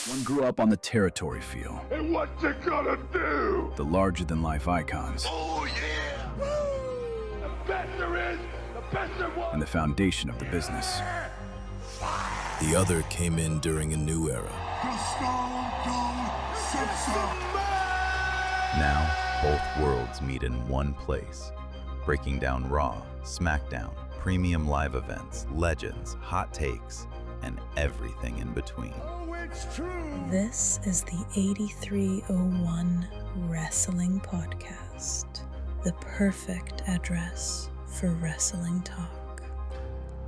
One grew up on the territory feel. And what you gonna do? The larger-than-life icons. Oh, yeah! Woo! The best there is, the best there was! And the foundation of the business. The other came in during a new era. Now, both worlds meet in one place. Breaking down Raw, SmackDown, premium live events, legends, hot takes, and everything in between. Oh, it's true! This is the 8301 Wrestling Podcast, the perfect address for wrestling talk.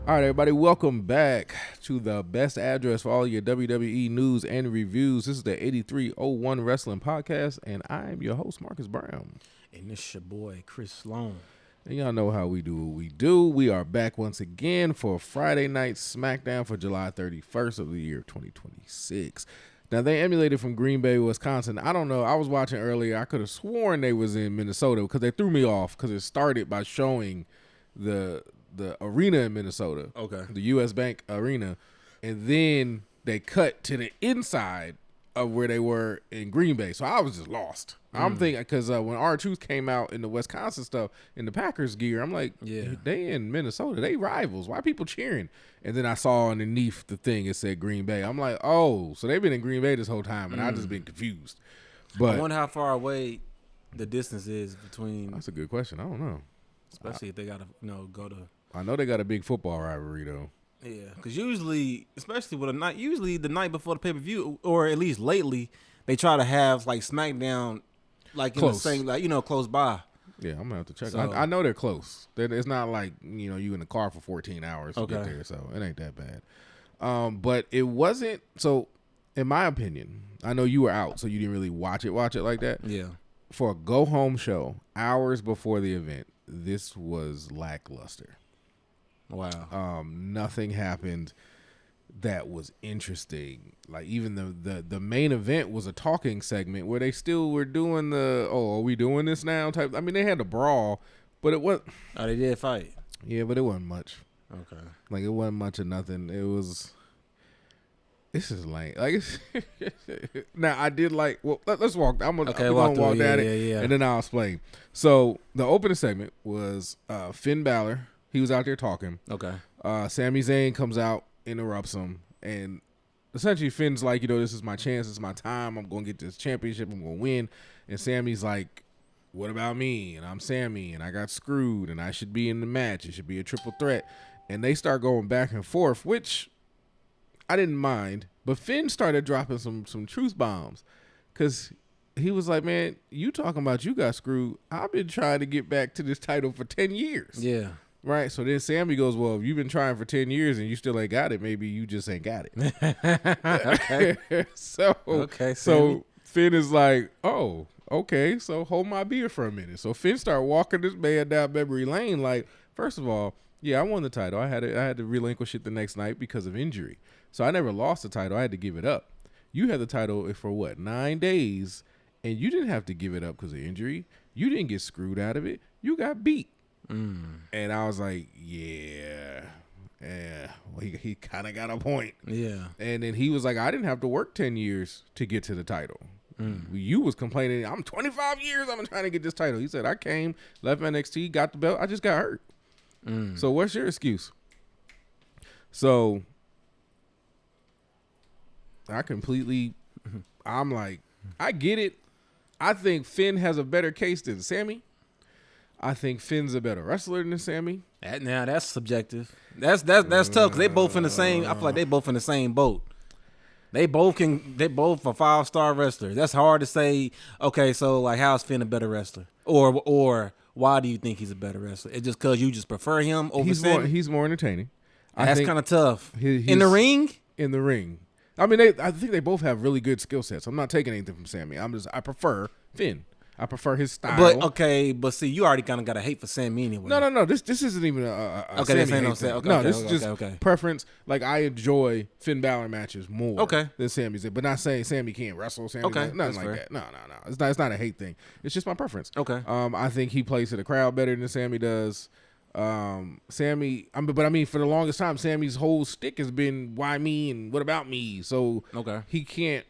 All right, everybody, welcome back to the best address for all your WWE news and reviews. This is the 8301 Wrestling Podcast, and I'm your host, Marcus Brown. And this your boy, Chris Sloan. And y'all know how we do what we do. We are back once again for Friday Night SmackDown for July 31st of the year 2026. Now, they emulated from Green Bay, Wisconsin. I don't know. I was watching earlier. I could have sworn they was in Minnesota because they threw me off because it started by showing the arena in Minnesota. Okay. The U.S. Bank Arena. And then they cut to the inside of where they were in Green Bay. So I was just lost. I'm thinking, because when R-Truth came out in the Wisconsin stuff, in the Packers gear, I'm like, yeah, they in Minnesota. They rivals. Why people cheering? And then I saw underneath the thing, it said Green Bay. I'm like, oh, so they've been in Green Bay this whole time, and I just been confused. But I wonder how far away the distance is between. That's a good question. I don't know. Especially if they got to, go to. I know they got a big football rivalry, though. Yeah, because usually, especially with the night before the pay-per-view, or at least lately, they try to have, like, SmackDown, like, close. in the same, close by. Yeah, I'm going to have to check. So, I know they're close. It's not like, you in the car for 14 hours to get there, so it ain't that bad. But it wasn't, so, in my opinion, I know you were out, so you didn't really watch it like that. Yeah. For a go-home show, hours before the event, this was lackluster. Wow. Nothing happened that was interesting. Like, even the main event was a talking segment where they still were doing are we doing this now type. I mean, they had a brawl, but it wasn't. Oh, they did fight. Yeah, but it wasn't much. Okay. Like, it wasn't much of nothing. It was. This is lame. Like, now I did like. Well, let's walk. I'm gonna walk down it, and then I'll explain. So the opening segment was Finn Bálor. He was out there talking. Okay. Sami Zayn comes out, interrupts him, and essentially Finn's like, this is my chance, this is my time. I'm going to get this championship. I'm going to win. And Sami's like, what about me? And I'm Sami, and I got screwed, and I should be in the match. It should be a triple threat. And they start going back and forth, which I didn't mind. But Finn started dropping some truth bombs because he was like, man, you talking about you got screwed. I've been trying to get back to this title for 10 years. Yeah. Right, so then Sami goes, well, if you've been trying for 10 years and you still ain't got it, maybe you just ain't got it. Okay. So Finn is like, oh, okay, so hold my beer for a minute. So Finn started walking this man down memory lane like, first of all, yeah, I won the title. I had to relinquish it the next night because of injury. So I never lost the title. I had to give it up. You had the title for, 9 days, and you didn't have to give it up because of injury. You didn't get screwed out of it. You got beat. And I was like, yeah. Well, he kind of got a point. Yeah. And then he was like, I didn't have to work 10 years to get to the title. You was complaining, I'm 25 years, I've been trying to get this title. He said, I came, left NXT, got the belt, I just got hurt. So what's your excuse? So I'm like, I get it. I think Finn has a better case than Sami. I think Finn's a better wrestler than Sami. Now that's subjective. That's tough because they both in the same. I feel like they both in the same boat. They both are 5-star wrestlers. That's hard to say. Okay, so like, how's Finn a better wrestler, or why do you think he's a better wrestler? It's just because you just prefer him over Sami? He's more entertaining. That's kind of tough. In the ring. In the ring. I mean, I think they both have really good skill sets. I'm not taking anything from Sami. I prefer Finn. I prefer his style. But see, you already kind of got a hate for Sami anyway. No. This isn't even a Sami hate thing. This is just preference. Like, I enjoy Finn Bálor matches more than Sami Zayn, but not saying Sami can't wrestle. Sami nothing like that. No. It's not a hate thing. It's just my preference. Okay. I think he plays to the crowd better than Sami does. Sami, but I mean, for the longest time, Sami's whole stick has been why me and what about me. So he can't.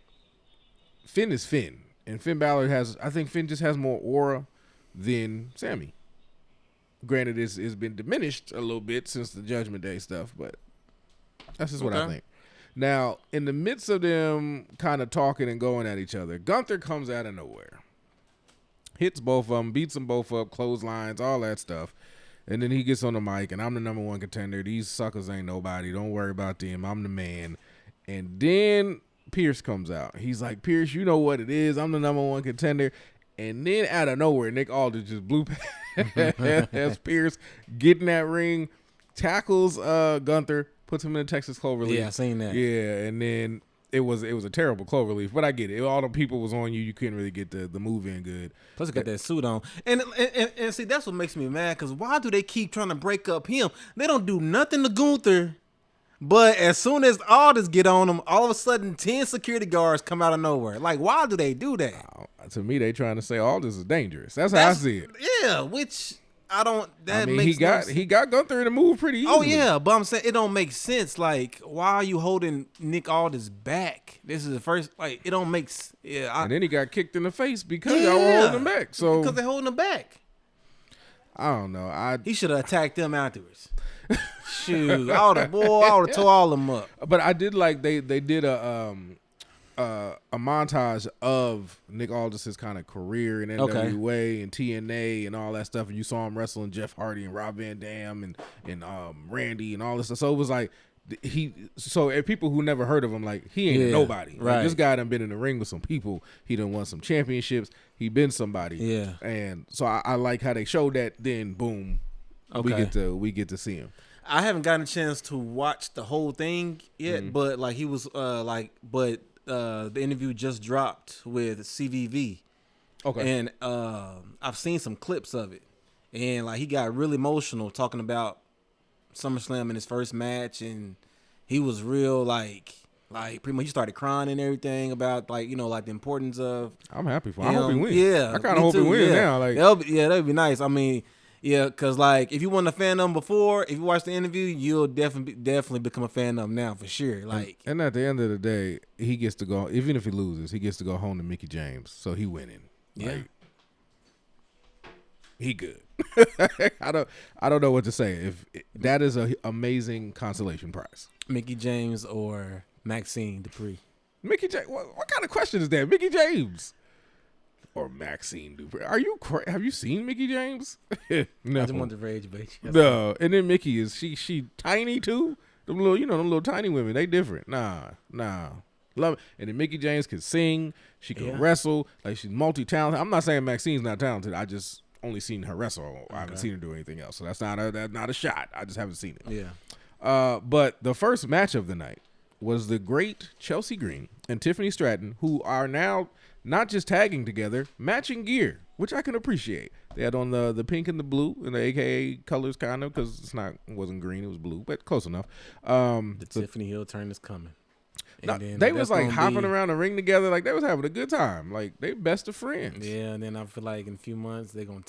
Finn is Finn, and Finn Bálor I think Finn just has more aura than Sami. Granted, it's been diminished a little bit since the Judgment Day stuff, but that's just what I think. Now, in the midst of them kind of talking and going at each other, Gunther comes out of nowhere, hits both of them, beats them both up, clotheslines, all that stuff. And then he gets on the mic, and I'm the number one contender. These suckers ain't nobody. Don't worry about them. I'm the man. And then Pierce comes out. He's like, Pierce, you know what it is. I'm the number one contender. And then out of nowhere, Nick Aldis just blew past Pierce, get in that ring, tackles Gunther, puts him in the Texas Cloverleaf. Yeah, I seen that. Yeah, and then it was a terrible Cloverleaf, but I get it. All the people was on you. You couldn't really get the move in good. Plus, he got that suit on. And see, that's what makes me mad, because why do they keep trying to break up him? They don't do nothing to Gunther, but as soon as Aldis get on him, all of a sudden 10 security guards come out of nowhere. Like, why do they do that? To me, they trying to say Aldis is dangerous. That's how I see it. Yeah, which I don't. That mean, makes he got Gunther in the move pretty easily. Oh yeah, but I'm saying it don't make sense. Like, why are you holding Nick Aldis back? This is the first. Like, it don't make. And then he got kicked in the face because y'all were holding him back. So because they're holding him back. I don't know. He should have attacked them afterwards. Shoot, I would have tore all of them up. But I did like they did a montage of Nick Aldis' kind of career in NWA and TNA and all that stuff, and you saw him wrestling Jeff Hardy and Rob Van Dam and Randy and all this stuff. So it was like if people who never heard of him, like, he ain't nobody. Right. Like, this guy done been in the ring with some people. He done won some championships. He been somebody. Yeah. And so I like how they showed that. Then boom, we get to see him. I haven't gotten a chance to watch the whole thing yet, but like he was the interview just dropped with CVV. Okay. And I've seen some clips of it. And like he got really emotional talking about SummerSlam in his first match, and he was real like pretty much he started crying and everything about like the importance of. I'm happy for him. I hope he wins. Yeah. I kind of hope he wins now. Like that'd be nice. I mean, yeah, because like if you weren't a fan of him before, if you watch the interview, you'll definitely become a fan of him now for sure. Like, and at the end of the day, he gets to go. Even if he loses, he gets to go home to Mickie James. So he winning. Yeah, like, he good. I don't know what to say. If that is an amazing consolation prize. Mickie James or Maxine Dupree. Mickie James. What kind of question is that? Mickie James. Or Maxine Dupree. Have you seen Mickie James? No. I just wanted to rage bait you. No. And then Mickie is she tiny too? Them little tiny women, they different. Nah. Love it. And then Mickie James can sing. She can wrestle. Like, she's multi-talented. I'm not saying Maxine's not talented. I just only seen her wrestle. I haven't seen her do anything else. So that's not a shot. I just haven't seen it. Yeah. But the first match of the night was the great Chelsea Green and Tiffany Stratton, who are now not just tagging together, matching gear, which I can appreciate. They had on the pink and the blue and the AKA colors, kind of, because it wasn't green, it was blue, but close enough. Tiffany Hill turn is coming. No, they was like hopping around the ring together, like they was having a good time, like they best of friends. Yeah, and then I feel like in a few months they're gonna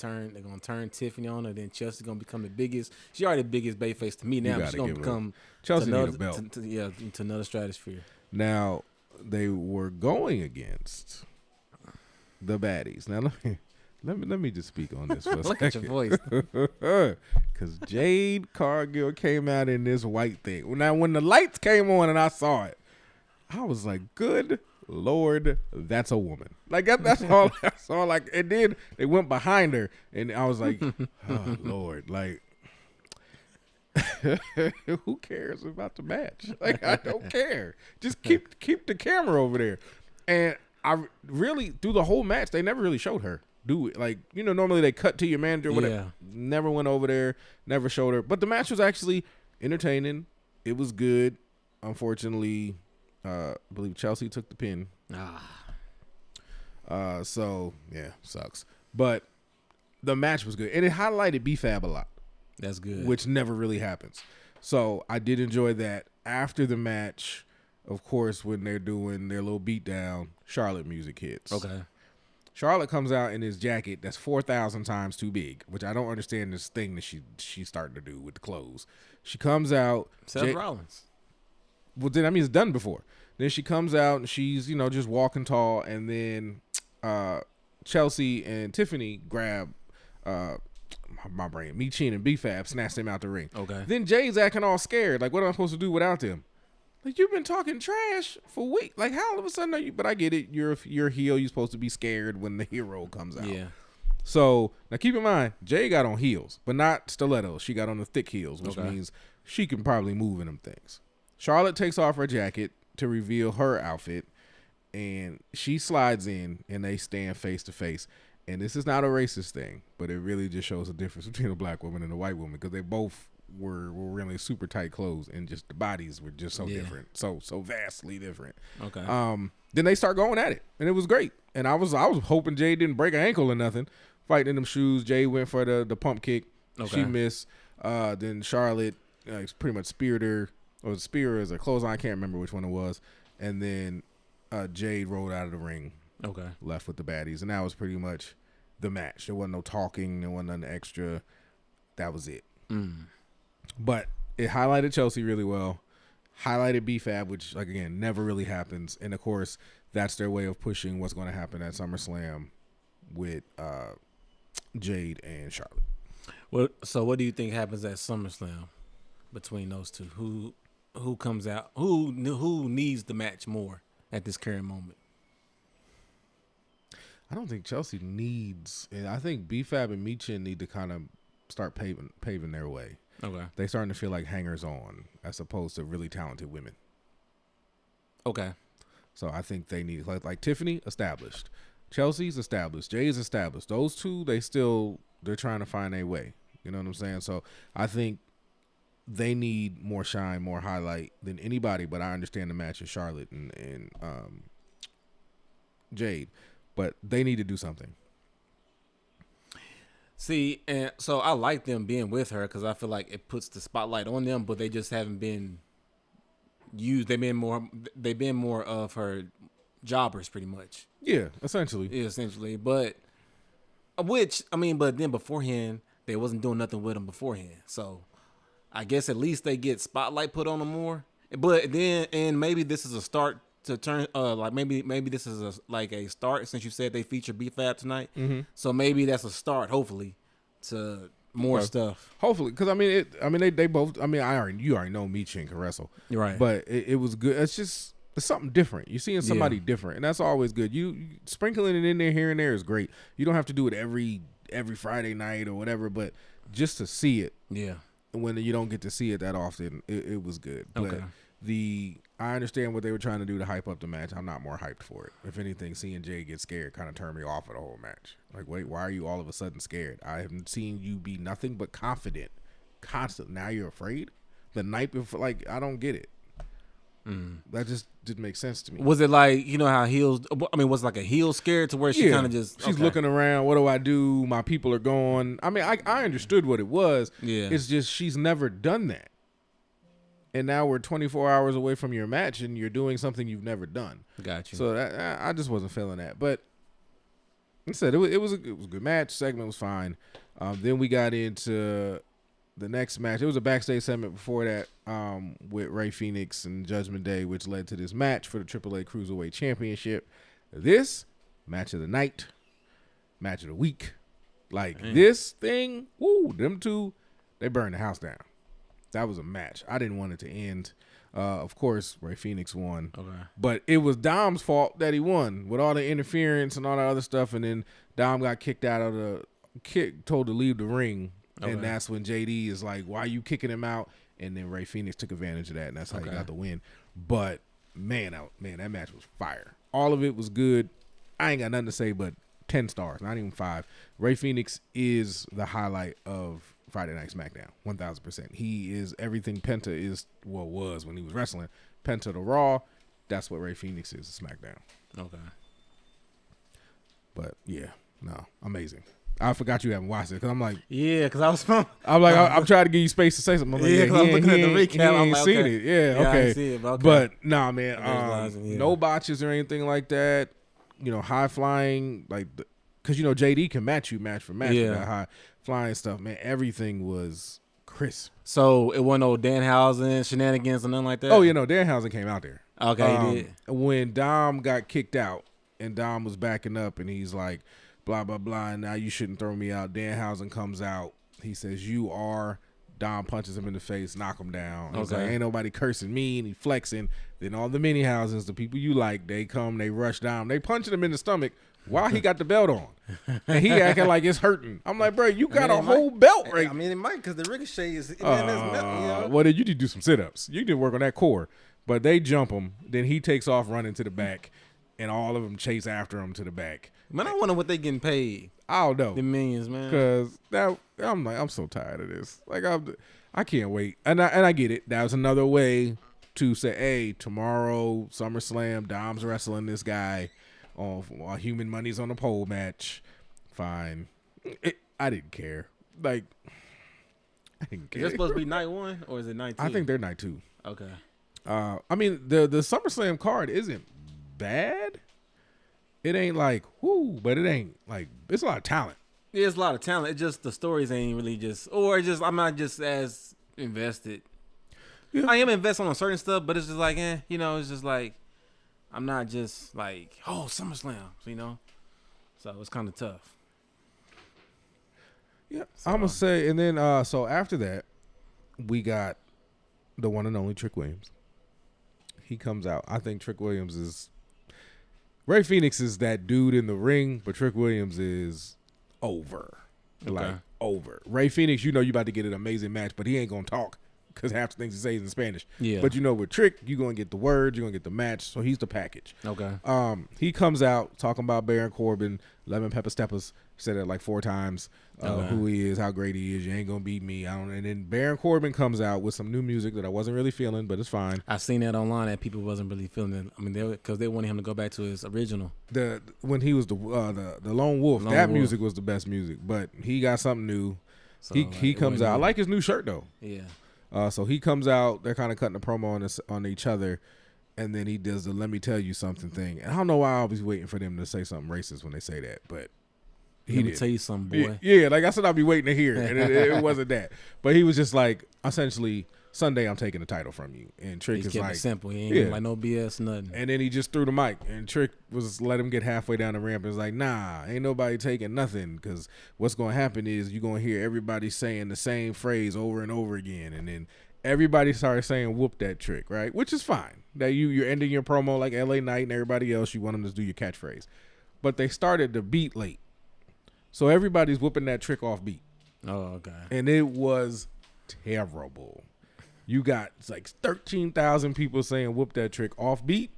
turn Tiffany on her. Then Chelsea's gonna become the biggest. She already the biggest babyface to me now. She's gonna become Chelsea need a belt. To another stratosphere. Now they were going against the baddies. Now let me just speak on this for a Look second. at your voice. Because Jade Cargill came out in this white thing. Now when the lights came on and I saw it, I was like, good Lord, that's a woman. Like that's all I saw. Like, and then they went behind her and I was like, oh Lord, like who cares about the match? Like, I don't care. Just keep the camera over there. And I really, through the whole match, they never really showed her do it. Like, normally they cut to your manager or whatever. Yeah. Never went over there, never showed her. But the match was actually entertaining. It was good. Unfortunately, I believe Chelsea took the pin. So, yeah, sucks. But the match was good. And it highlighted B-Fab a lot. That's good. Which never really happens. So I did enjoy that. After the match, of course, when they're doing their little beatdown, Charlotte music hits. Okay. Charlotte comes out in this jacket that's 4,000 times too big, which I don't understand this thing that she's starting to do with the clothes. She comes out. Seth Rollins. Well, then I mean it's done before. Then she comes out and she's just walking tall, and then Chelsea and Tiffany grab my brain. Michin B-Fab snatch them out the ring. Okay. Then Jay's acting all scared. Like, what am I supposed to do without them? Like, you've been talking trash for weeks. Like, how all of a sudden are you? But I get it. You're a heel. You're supposed to be scared when the hero comes out. Yeah. So now keep in mind, Jay got on heels, but not stilettos. She got on the thick heels, which means she can probably move in them things. Charlotte takes off her jacket to reveal her outfit, and she slides in, and they stand face to face. And this is not a racist thing, but it really just shows the difference between a black woman and a white woman, because they both were really super tight clothes, and just the bodies were just so different, so vastly different. Okay. Then they start going at it, and it was great. And I was hoping Jay didn't break an ankle or nothing. Fighting in them shoes, Jay went for the pump kick. Okay. She missed. Then Charlotte pretty much speared her, or spear as a clothesline. I can't remember which one it was. And then Jade rolled out of the ring. Okay. Left with the baddies, and that was pretty much the match. There wasn't no talking. There wasn't nothing extra. That was it. But it highlighted Chelsea really well. Highlighted B-Fab, which, like, again, never really happens. And, of course, that's their way of pushing what's going to happen at SummerSlam with Jade and Charlotte. So what do you think happens at SummerSlam between those two? Who comes out? Who needs the match more at this current moment? I don't think Chelsea needs, and I think B-Fab and Michin need to kind of start paving their way. Okay. They starting to feel like hangers on as opposed to really talented women. Okay. So I think they need, like Tiffany, established. Chelsea's established. Jay's established. Those two, they're trying to find their way. You know what I'm saying? So I think they need more shine, more highlight than anybody, but I understand the match of Charlotte and Jade. But they need to do something. See, and so I like them being with her because I feel like it puts the spotlight on them, but they just haven't been used. They've been more of her jobbers, pretty much. Yeah, essentially. Yeah, essentially. But then beforehand, they wasn't doing nothing with them beforehand. So I guess at least they get spotlight put on them more. But then, and maybe this is a start to turn, like maybe this is a start, since you said they feature B-Fab tonight. Mm-hmm. So maybe that's a start, hopefully, to more stuff. Hopefully, because they both. I mean, you already know Michin can wrestle, right? But it was good. It's something different. You're seeing somebody different, and that's always good. You sprinkling it in there here and there is great. You don't have to do it every Friday night or whatever, but just to see it. Yeah. When you don't get to see it that often, it was good. Okay. But I understand what they were trying to do to hype up the match. I'm not more hyped for it. If anything, seeing Jay get scared kind of turned me off of the whole match. Like, wait, why are you all of a sudden scared? I haven't seen you be nothing but confident, constant. Now you're afraid? The night before, like, I don't get it. That just didn't make sense to me. Was it like, how heels, was it like a heel scared to where she kind of just... She's looking around, what do I do? My people are gone. I mean, I understood what it was. Yeah. It's just she's never done that. And now we're 24 hours away from your match, and you're doing something you've never done. Got you. So I just wasn't feeling that. But instead, it was a good match. Segment was fine. Then we got into the next match. It was a backstage segment before that with Rey Fenix and Judgment Day, which led to this match for the AAA Cruiserweight Championship. This match of the night, match of the week. Like, this thing, them two, they burned the house down. That was a match. I didn't want it to end. Of course, Rey Fenix won. Okay. But it was Dom's fault that he won with all the interference and all that other stuff. And then Dom got kicked out of told to leave the ring. Okay. And that's when JD is like, why are you kicking him out? And then Rey Fenix took advantage of that, and that's how he got the win. But, man, that match was fire. All of it was good. I ain't got nothing to say but 10 stars, not even 5. Rey Fenix is the highlight of Friday Night SmackDown, 1,000%. He is everything Penta was when he was wrestling. Penta to Raw, that's what Rey Fenix is to SmackDown. Okay. But, yeah, no, amazing. I forgot you haven't watched it because I'm like, because I was. I'm like, I'm trying to give you space to say something. I'm like, because I'm looking at the recap. I'm like, seen it. Yeah, okay. I see it, but nah, man, no botches or anything like that. high flying, like, because JD can match for match with that high flying stuff, man. Everything was crisp. So it wasn't no Danhausen shenanigans or nothing like that? Oh, Danhausen came out there. Okay, he did. When Dom got kicked out and Dom was backing up and he's like, blah, blah, blah, and now you shouldn't throw me out. Danhausen comes out. He says, you are. Dom punches him in the face, knock him down. He's like, ain't nobody cursing me, and he flexing. Then all the mini houses, the people you like, they come, they rush down. They punching him in the stomach while he got the belt on. And he acting like it's hurting. I'm like, bro, you got a whole belt right. I mean, it might, because the ricochet is... Well, then you need to do some sit-ups. You need to work on that core. But they jump him. Then he takes off running to the back, and all of them chase after him to the back. Man, I wonder what they getting paid. I don't know. The millions, man. Because I'm so tired of this. Like, I can't wait. And I get it. That was another way to say, hey, tomorrow, SummerSlam, Dom's wrestling this guy while Human Money's on a pole match. Fine. I didn't care. Like, I didn't care. Is that supposed to be night one or is it night two? I think they're night two. Okay. I mean, the SummerSlam card isn't bad. It ain't like, whoo, but it ain't like, it's a lot of talent. Yeah, it's a lot of talent. It just, the stories ain't really I'm not just as invested. Yeah. I am invested on certain stuff, but it's just like, it's just like, I'm not just like, oh, SummerSlam, So it's kind of tough. Yeah, so, I'm going to say, and then, so after that, we got the one and only Trick Williams. He comes out. I think Trick Williams is, Rey Fenix is that dude in the ring, but Trick Williams is over. Okay. Like, over. Rey Fenix, you about to get an amazing match, but he ain't going to talk because half the things he says in Spanish. Yeah. But with Trick, you're going to get the words, you're going to get the match, so he's the package. Okay. He comes out talking about Baron Corbin, Lemon Pepper Steppers, said it like 4 times, who he is, how great he is, you ain't going to beat me. And then Baron Corbin comes out with some new music that I wasn't really feeling, but it's fine. I seen that online that people wasn't really feeling it. I mean, because they wanted him to go back to his original. When he was the Lone Wolf, music was the best music, but he got something new. So, he comes out. I like his new shirt, though. Yeah. So he comes out. They're kind of cutting the promo on each other, and then he does the "Let me tell you something" thing. And I don't know why I always waiting for them to say something racist when they say that, but let me tell you something, boy. Yeah, like I said, I'll be waiting to hear, and it wasn't that. But he was just like, essentially, Sunday, I'm taking the title from you. And Trick is like, simple. He ain't like no BS, nothing. And then he just threw the mic, and Trick was let him get halfway down the ramp and was like, nah, ain't nobody taking nothing, because what's going to happen is you're going to hear everybody saying the same phrase over and over again. And then everybody started saying, whoop that Trick, right? Which is fine. That you're ending your promo like LA Knight and everybody else, you want them to do your catchphrase. But they started the beat late. So everybody's whooping that Trick off beat. Oh, okay. And it was terrible. You got like 13,000 people saying whoop that Trick off beat.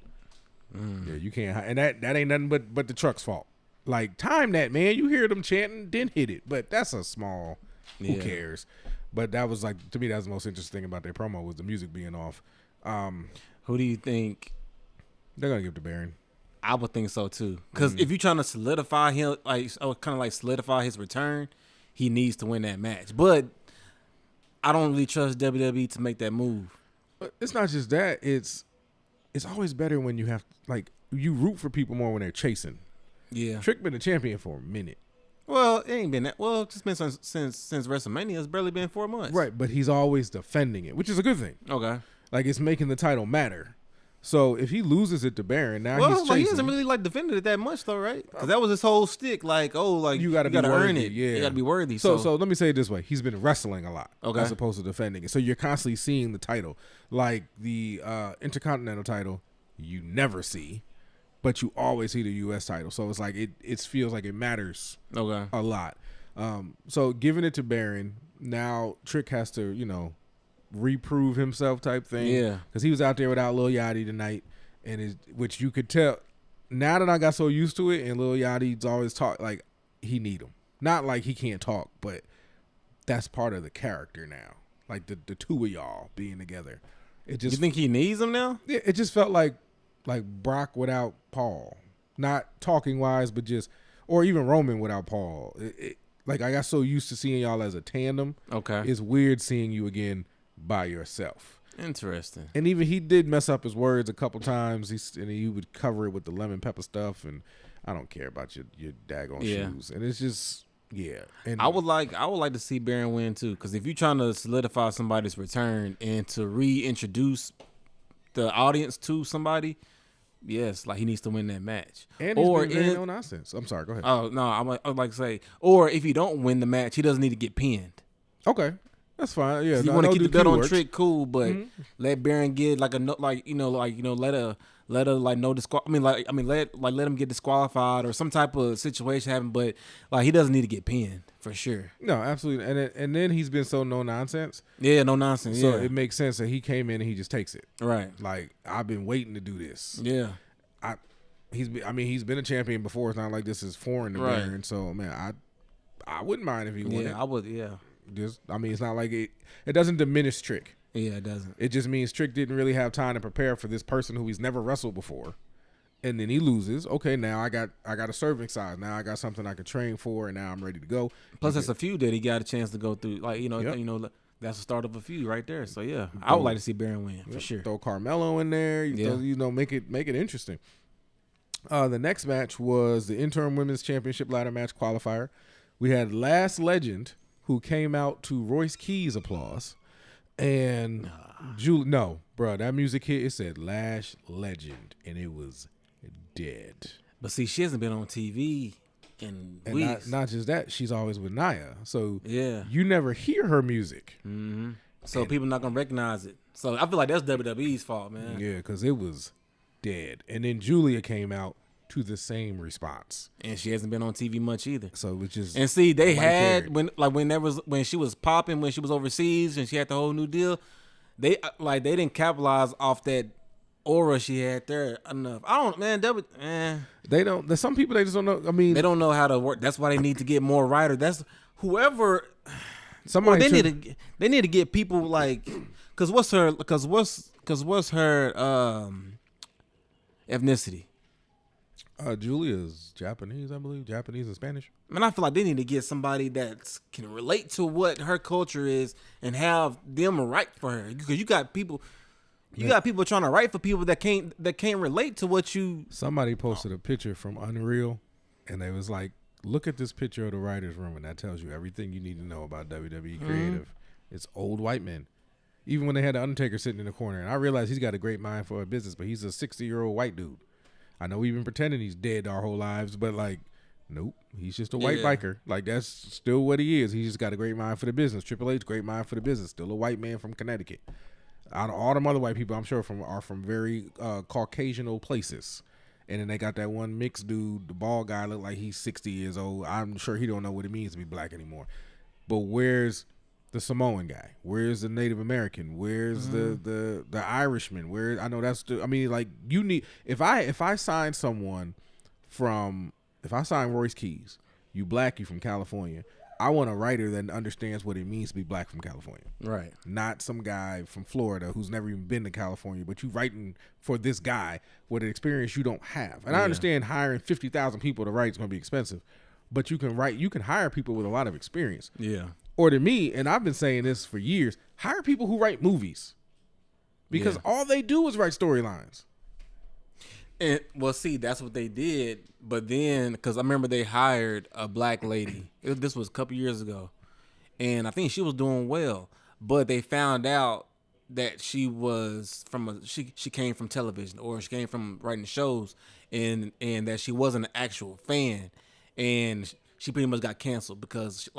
Yeah, you can't. And that ain't nothing but the truck's fault. Like, time that, man. You hear them chanting, then hit it. But that's a small, who cares? But that was like, to me, that was the most interesting thing about their promo was the music being off. Who do you think? They're going to give to Baron. I would think so too, because if you're trying to solidify him, solidify his return, he needs to win that match. But I don't really trust WWE to make that move. But it's not just that; it's always better when you have you root for people more when they're chasing. Yeah, Trick been a champion for a minute. Well, it ain't been that. Well, it's been since WrestleMania. It's barely been 4 months. Right, but he's always defending it, which is a good thing. Okay, like it's making the title matter. So if he loses it to Baron, now he's chasing. Well, he hasn't really defended it that much though, right? Because that was his whole stick. Like, you got to earn it. Yeah, you got to be worthy. So let me say it this way: he's been wrestling a lot, as opposed to defending it. So you're constantly seeing the title, like the Intercontinental title, you never see, but you always see the U.S. title. So it's like it feels like it matters. A lot. So giving it to Baron, now Trick has to reprove himself type thing. Yeah. Because he was out there without Lil Yachty tonight, which you could tell. Now that I got so used to it, and Lil Yachty's always talk, like, he need him. Not like he can't talk, but that's part of the character now. Like, the two of y'all being together. It just, you think he needs him now? Yeah, it just felt like Brock without Paul. Not talking-wise, but just, or even Roman without Paul. Like, I got so used to seeing y'all as a tandem. Okay. It's weird seeing you again by yourself. Interesting. And even he did mess up his words a couple times. He would cover it with the lemon pepper stuff, and I don't care about your daggone shoes. And it's just And I would like to see Baron win too, because if you're trying to solidify somebody's return and to reintroduce the audience to somebody, yes, like he needs to win that match. And he's been very no nonsense. I'm sorry, go ahead. Oh no, I would like to say, or if you don't win the match, he doesn't need to get pinned. Okay, that's fine. Yeah, you want to keep the belt on Trick, cool, but let Baron get let him get disqualified or some type of situation happen, but like he doesn't need to get pinned for sure. No, absolutely, and then he's been so no nonsense. Yeah, no nonsense. So it makes sense that he came in and he just takes it. Right. Like I've been waiting to do this. Yeah. He's been a champion before. It's not like this is foreign to Baron. So man, I wouldn't mind if he won. Yeah, I would. Yeah. It's not like it doesn't diminish Trick. Yeah, it doesn't. It just means Trick didn't really have time to prepare for this person who he's never wrestled before, and then he loses. Okay, now I got a serving size. Now I got something I can train for, and now I'm ready to go. Plus, it's a feud that he got a chance to go through. Like that's the start of a feud right there. So yeah, I would like to see Baron win for sure. Throw Carmelo in there. Make it interesting. The next match was the Interim Women's Championship ladder match qualifier. We had Lash Legend, who came out to Royce Key's applause. And Julie, no, bro, that music hit. It said Lash Legend, and it was dead. But see, she hasn't been on TV in weeks. Not just that, she's always with Nia. So you never hear her music. Mm-hmm. So people not gonna recognize it. So I feel like that's WWE's fault, man. Yeah, because it was dead. And then Julia came out to the same response, and she hasn't been on TV much either. So which is and see they had when she was popping when she was overseas and she had the whole new deal, they didn't capitalize off that aura she had there enough. They don't. There's some people they just don't know. I mean, they don't know how to work. That's why they need to get more writers. That's whoever. Somebody they need to get people like what's her ethnicity? Julia's Japanese, I believe. Japanese and Spanish. Man, I feel like they need to get somebody that can relate to what her culture is and have them write for her. Because you got people trying to write for people that can't relate to what you. Somebody posted a picture from Unreal, and they was like, "Look at this picture of the writers' room, and that tells you everything you need to know about WWE creative." It's old white men. Even when they had the Undertaker sitting in the corner, and I realized he's got a great mind for a business, but he's a 60-year-old white dude. I know we've been pretending he's dead our whole lives, but like, nope, he's just a white biker. Like that's still what he is. He's just got a great mind for the business. Triple H, great mind for the business. Still a white man from Connecticut. All them other white people, I'm sure, are from very Caucasian places. And then they got that one mixed dude, the bald guy, look like he's 60 years old. I'm sure he don't know what it means to be black anymore. But where's the Samoan guy? Where's the Native American? Where's the Irishman? Where I know that's you need if I sign Royce Keys, you black, you from California. I want a writer that understands what it means to be black from California. Right. Not some guy from Florida who's never even been to California, but you writing for this guy with an experience you don't have. And I understand hiring 50,000 people to write is going to be expensive, but you can hire people with a lot of experience. Yeah. Or to me, and I've been saying this for years, hire people who write movies. Because all they do is write storylines. And well, see, that's what they did. But then, because I remember they hired a black lady. This was a couple years ago, and I think she was doing well. But they found out that she was she came from television, or she came from writing shows, and that she wasn't an actual fan, and she pretty much got canceled because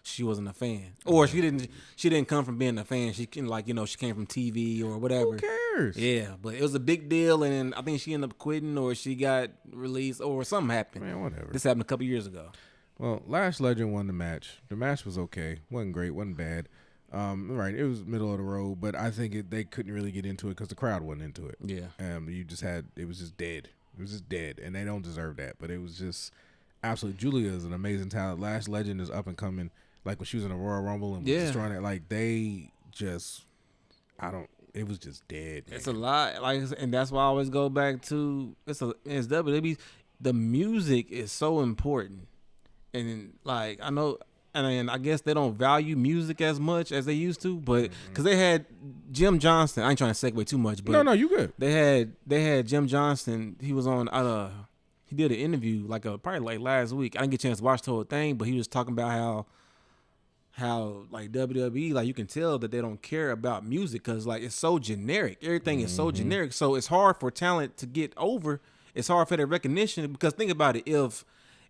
she wasn't a fan, or she didn't come from being a fan. She came from TV or whatever. Who cares? Yeah, but it was a big deal, and I think she ended up quitting, or she got released, or something happened. Man, whatever. This happened a couple years ago. Well, Lash Legend won the match. The match was okay. Wasn't great. Wasn't bad. Right. It was middle of the road, but I think they couldn't really get into it because the crowd wasn't into it. Yeah. It was just dead. It was just dead, and they don't deserve that. But it was just. Absolutely, Julia is an amazing talent. Lash Legend is up and coming. Like when she was in the Royal Rumble and was destroying it, like it was just dead. Man. It's a lot, and that's why I always go back to it's WWE. The music is so important, and I know, and I guess they don't value music as much as they used to, but because they had Jim Johnston. I ain't trying to segue too much, but no, you good. They had Jim Johnston. He was on he did an interview probably like last week. I didn't get a chance to watch the whole thing, but he was talking about how like WWE, like you can tell that they don't care about music because like it's so generic. Everything is so generic, so it's hard for talent to get over. It's hard for that recognition because think about it. If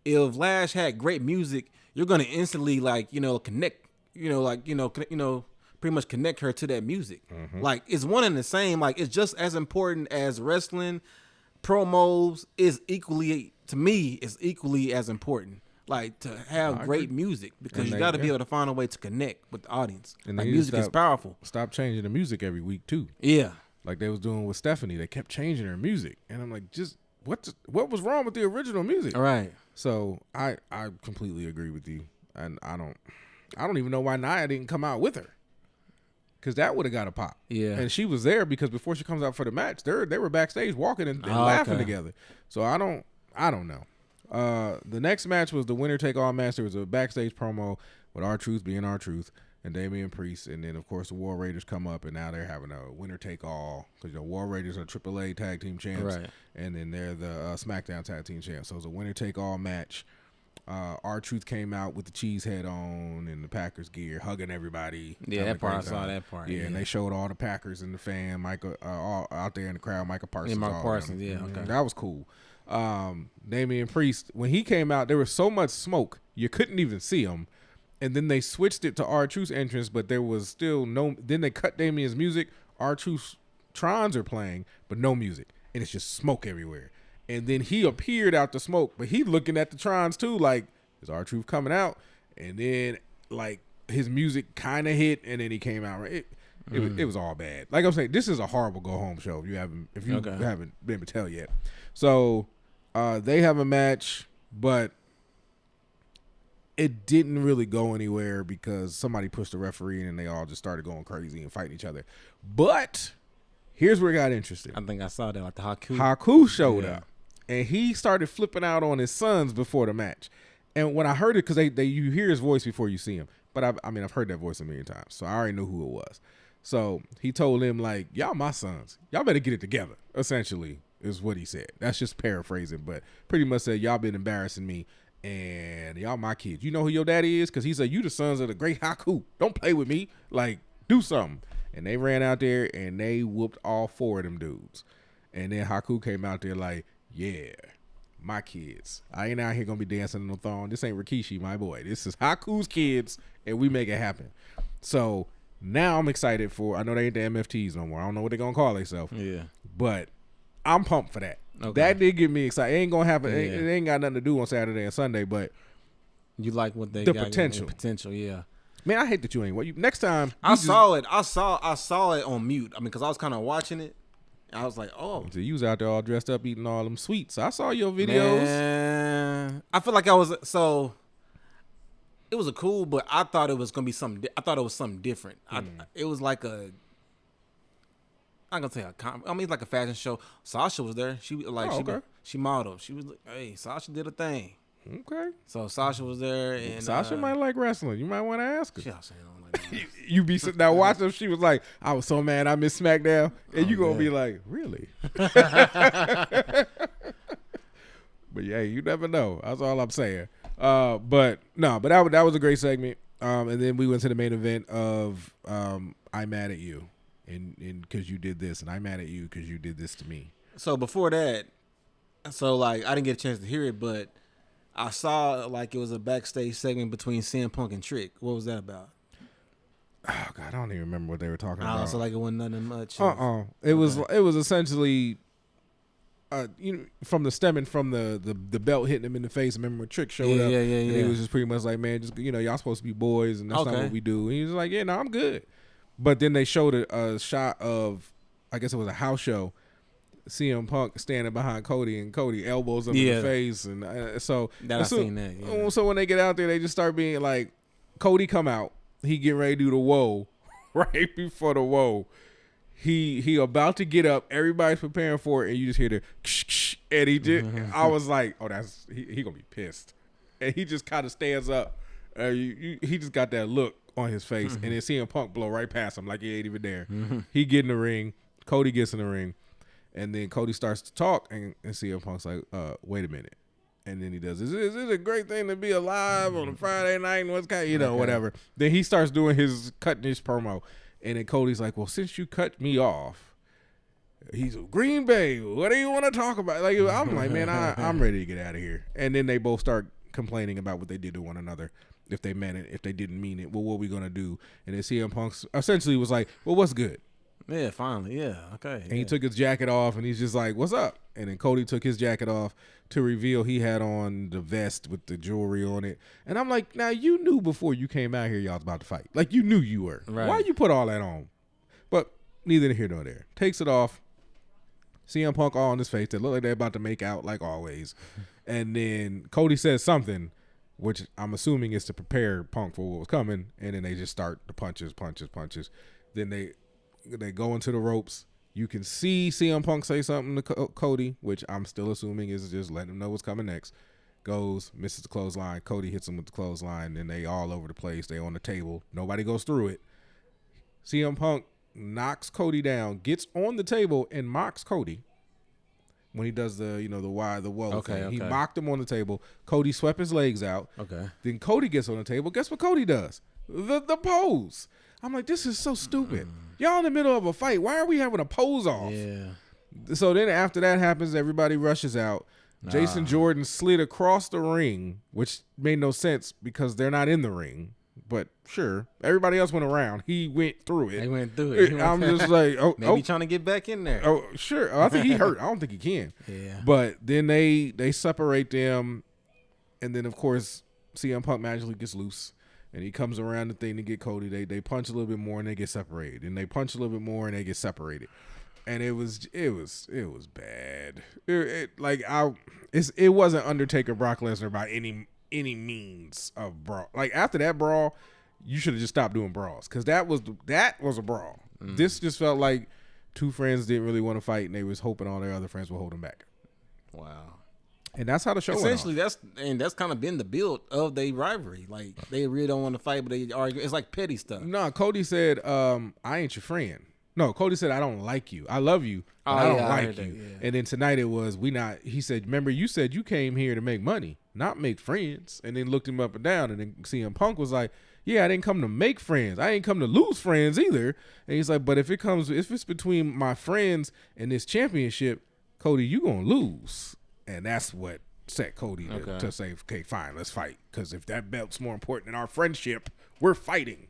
Lash had great music, you're gonna instantly connect. Pretty much connect her to that music. Like it's one and the same. Like it's just as important as wrestling. Promos is equally as important. Like to have great music because you got to be able to find a way to connect with the audience. And like music is powerful. Stop changing the music every week too. Yeah, like they was doing with Stephanie. They kept changing her music, and I'm like, just what was wrong with the original music? All right. So I completely agree with you, and I don't even know why Nia didn't come out with her. Because that would have got a pop. Yeah. And she was there because before she comes out for the match, they were backstage walking and laughing together. So I don't know. The next match was the winner take all match. There was a backstage promo with R-Truth being R-Truth and Damian Priest. And then, of course, the War Raiders come up, and now they're having a winner take all. Because the War Raiders are AAA tag team champs. Right. And then they're the SmackDown tag team champs. So it was a winner take all match. R-Truth came out with the cheese head on and the Packers gear, hugging everybody. Yeah, that part, I saw that part. Yeah, and they showed all the Packers and the fan, Micah, all out there in the crowd, Micah Parsons. Yeah, Micah Parsons, yeah, okay. That was cool. Damian Priest, when he came out, there was so much smoke, you couldn't even see him. And then they switched it to R-Truth's entrance, but there was still no, then they cut Damian's music. R-Truth's Trons are playing, but no music. And it's just smoke everywhere. And then he appeared out the smoke, but he looking at the Trons too, like, is R-Truth coming out? And then, like, his music kind of hit, and then he came out. It was all bad. Like I'm saying, this is a horrible go-home show if you haven't been able to tell yet. So they have a match, but it didn't really go anywhere because somebody pushed the referee, and they all just started going crazy and fighting each other. But here's where it got interesting. I think I saw that, like the Haku. Haku showed up. And he started flipping out on his sons before the match. And when I heard it, because you hear his voice before you see him. But I've heard that voice a million times, so I already knew who it was. So he told him, like, y'all my sons. Y'all better get it together, essentially, is what he said. That's just paraphrasing, but pretty much said, y'all been embarrassing me, and y'all my kids. You know who your daddy is? Because he said, you the sons of the great Haku. Don't play with me. Like, do something. And they ran out there, and they whooped all four of them dudes. And then Haku came out there like, yeah, my kids. I ain't out here gonna be dancing on the throne. This ain't Rikishi, my boy. This is Haku's kids, and we make it happen. So now I'm excited for. I know they ain't the MFTs no more. I don't know what they're gonna call themselves. Yeah, but I'm pumped for that. Okay. That did get me excited. It ain't gonna happen. Yeah. It ain't got nothing to do on Saturday and Sunday. But you like what they the got potential. Potential, yeah. Man, I hate that you ain't. What you next time? I saw it on mute. I mean, because I was kind of watching it. I was like, oh. So you was out there all dressed up eating all them sweets. I saw your videos. Man, I feel like it was a cool, but I thought it was going to be something. I thought it was something different. It was like I'm going to say it's like a fashion show. Sasha was there. She she modeled. She was like, hey, Sasha did a thing. Okay. So Sasha was there. And Sasha might like wrestling. You might want to ask her. She also don't like you be sitting there watching her. She was like, I was so mad I missed SmackDown. And you going to be like, really? But yeah, you never know. That's all I'm saying. But that was a great segment. And then we went to the main event of I'm mad at you and because you did this, and I'm mad at you because you did this to me. So before that, I didn't get a chance to hear it, but I saw like it was a backstage segment between CM Punk and Trick. What was that about? Oh God, I don't even remember what they were talking about. So like it wasn't nothing much. It was essentially, from the stemming from the belt hitting him in the face. Remember when Trick showed up? Yeah. And he was just pretty much like, man, just y'all supposed to be boys, and that's not what we do. And he was like, yeah, no, I'm good. But then they showed a shot of, I guess it was a house show. CM Punk standing behind Cody, and Cody elbows him in the face, and I seen that. Yeah. So when they get out there, they just start being like, Cody come out, he getting ready to do the whoa, right before the whoa, he about to get up, everybody's preparing for it, and you just hear the and he just, I was like, oh, that's he gonna be pissed, and he just kind of stands up, he just got that look on his face, and then CM Punk blow right past him like he ain't even there. He get in the ring, Cody gets in the ring. And then Cody starts to talk, and CM Punk's like, wait a minute. And then he does, is it a great thing to be alive on a Friday night and what's kind of, whatever. Then he starts doing cutting his promo. And then Cody's like, well, since you cut me off, he's Green Bay, what do you want to talk about? Like, I'm like, man, I'm ready to get out of here. And then they both start complaining about what they did to one another. If they meant it, if they didn't mean it, well, what are we going to do? And then CM Punk essentially was like, well, what's good? Yeah, finally. Yeah, okay. And he took his jacket off, and he's just like, what's up? And then Cody took his jacket off to reveal he had on the vest with the jewelry on it. And I'm like, now, you knew before you came out here y'all was about to fight. Like, you knew you were. Right. Why you put all that on? But neither here nor there. Takes it off. CM Punk all on his face. They look like they're about to make out like always. And then Cody says something, which I'm assuming is to prepare Punk for what was coming. And then they just start the punches. Then they go into the ropes. You can see CM Punk say something to Cody, which I'm still assuming is just letting him know what's coming next. Goes, misses the clothesline. Cody hits him with the clothesline. Then they all over the place. They on the table. Nobody goes through it. CM Punk knocks Cody down, gets on the table, and mocks Cody when he does the whoa thing. He mocked him on the table. Cody swept his legs out. Okay. Then Cody gets on the table. Guess what Cody does? The pose. I'm like, this is so stupid. Y'all in the middle of a fight. Why are we having a pose off? Yeah. So then after that happens, everybody rushes out. Jason Jordan slid across the ring, which made no sense because they're not in the ring. But sure, everybody else went around. He went through it. I'm just like, maybe trying to get back in there. Oh, sure. I think he hurt. I don't think he can. Yeah. But then they separate them, and then of course CM Punk magically gets loose. And he comes around the thing to get Cody. They punch a little bit more and they get separated. And they punch a little bit more and they get separated. And it was bad. It wasn't Undertaker Brock Lesnar by any means of brawl. Like after that brawl, you should have just stopped doing brawls because that was a brawl. This just felt like two friends didn't really want to fight and they was hoping all their other friends would hold them back. Wow. And that's how the show essentially went on. That's kind of been the build of their rivalry. Like they really don't want to fight, but they argue. It's like petty stuff. No, Cody said, "I ain't your friend." No, Cody said, "I don't like you. I love you, but I don't like you." Yeah. And then tonight it was we not. He said, "Remember, you said you came here to make money, not make friends." And then looked him up and down, and then CM Punk was like, "Yeah, I didn't come to make friends. I ain't come to lose friends either." And he's like, "But if it's between my friends and this championship, Cody, you gonna lose." And that's what set Cody to say, okay, fine, let's fight. Because if that belt's more important than our friendship, we're fighting.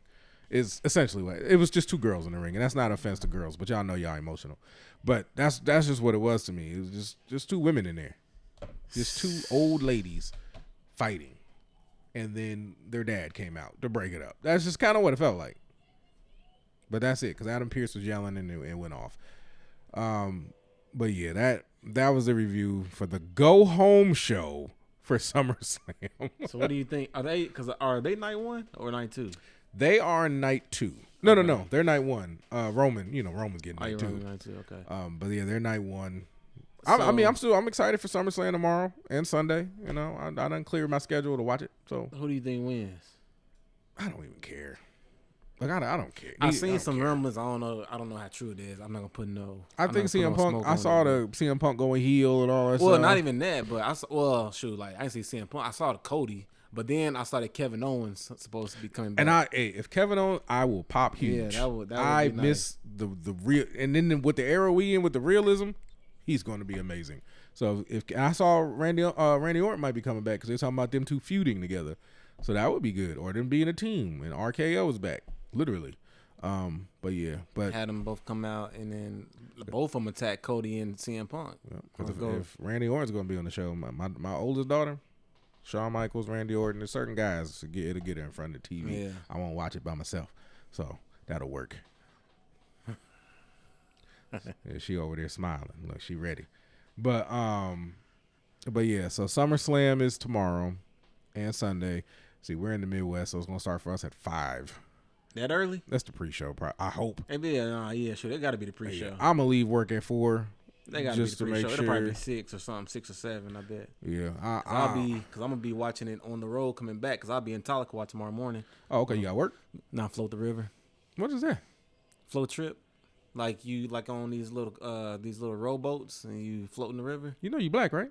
Is essentially what it was. Just two girls in the ring, and that's not an offense to girls, but y'all know y'all emotional. But that's just what it was to me. It was just two women in there, just two old ladies fighting, and then their dad came out to break it up. That's just kind of what it felt like. But that's it, because Adam Pearce was yelling and went off. But yeah, that was the review for the go home show for SummerSlam. So what do you think? Are they night one or night two? They are night two. No. They're night one. Roman's getting night two. Night two. Okay. But yeah, they're night one. I'm excited for SummerSlam tomorrow and Sunday. You know, I done cleared my schedule to watch it. So who do you think wins? I don't even care. Like I don't care. I've seen some rumblings. I don't know how true it is. I'm not gonna put no. I think CM Punk. I saw the CM Punk going heel and all that. Well, stuff. not even that, but I didn't see CM Punk. I saw the Cody, but then I saw that Kevin Owens supposed to be coming back. And if Kevin Owens, I will pop huge. Yeah, that would I be miss nice. the real, and then with the era we in with the realism, he's going to be amazing. So if I saw Randy Orton might be coming back because they're talking about them two feuding together, so that would be good, or them being a team, and RKO is back. Literally. But had them both come out and then both of them attack Cody and CM Punk. Yeah, if Randy Orton's going to be on the show, my oldest daughter, Shawn Michaels, Randy Orton, there's certain guys it'll get her in front of the TV. Yeah. I won't watch it by myself, so that'll work. Yeah, she over there smiling. Look, she ready. But yeah. So SummerSlam is tomorrow and Sunday. See, we're in the Midwest, so it's gonna start for us at 5. That early? That's the pre-show. I hope. Yeah, sure. They got to be the pre-show. Yeah. I'm gonna leave work at 4. They got to be the pre-show. It'll probably be 6 or something, 6 or 7. I bet. Yeah, because I'm gonna be watching it on the road coming back. Because I'll be in Talla tomorrow morning. Oh, okay. You got work? Not float the river. What is that? Float trip. Like you like on these little rowboats and you float in the river. You know you black, right?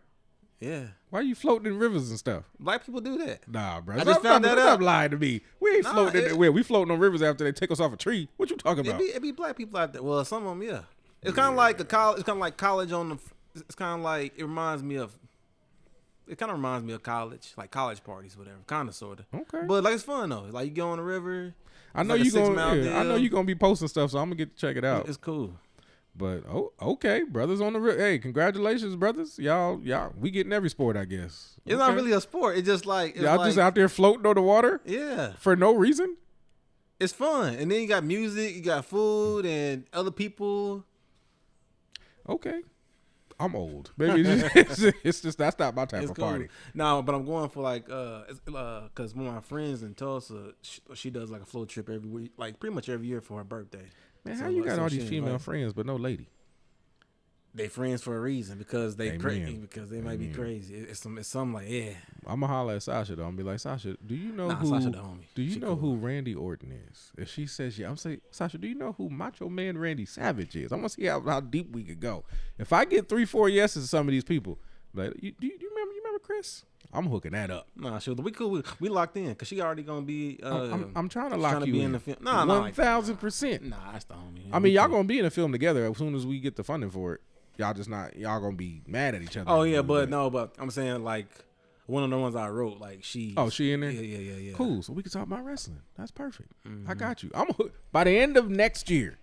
Yeah. Why are you floating in rivers and stuff? Black people do that. Nah, bro. I just found that out. Stop lying to me. We ain't floating in there. We floating on rivers after they take us off a tree. What you talking about? It be black people out there. Well, some of them, yeah. It's kind of like a college. It's kind of like college on the. It's kind of like it reminds me of. It kind of reminds me of college, like college parties, whatever. Kind of, sort of. Okay. But like it's fun though. Like you go on the river. I know you gonna. I know you gonna be posting stuff, so I'm gonna get to check it out. It's cool. But okay, brothers on the river. Hey, congratulations, brothers. Y'all, we getting every sport, I guess. It's not really a sport. It's just like y'all just out there floating on the water. Yeah. For no reason. It's fun, and then you got music, you got food, and other people. Okay. I'm old, baby. It's just that's not my type of party. No, but I'm going for like because one of my friends in Tulsa, she does like a float trip every week, like pretty much every year for her birthday. Man, how you got all these female friends but no lady? They friends for a reason because they crazy because they might be crazy. It's something like I'ma holler at Sasha though. I'm be like, Sasha, do you know who? Sasha the homie. Do you know who Randy Orton is? If she says yeah, I'm saying, Sasha, do you know who Macho Man Randy Savage is? I want to see how deep we could go. If I get 3-4 yeses to some of these people, like, you remember Chris? I'm hooking that up. Nah, sure. We cool. We locked in because she already gonna be. I'm trying to lock you in the film. 1,000%. Nah, that's the homie. I mean, y'all gonna be in the film together as soon as we get the funding for it. Y'all just not. Y'all gonna be mad at each other. Oh yeah, but I'm saying like one of the ones I wrote, like she. Oh, she in there? Yeah. Cool. So we can talk about wrestling. That's perfect. Mm-hmm. I got you. By the end of next year,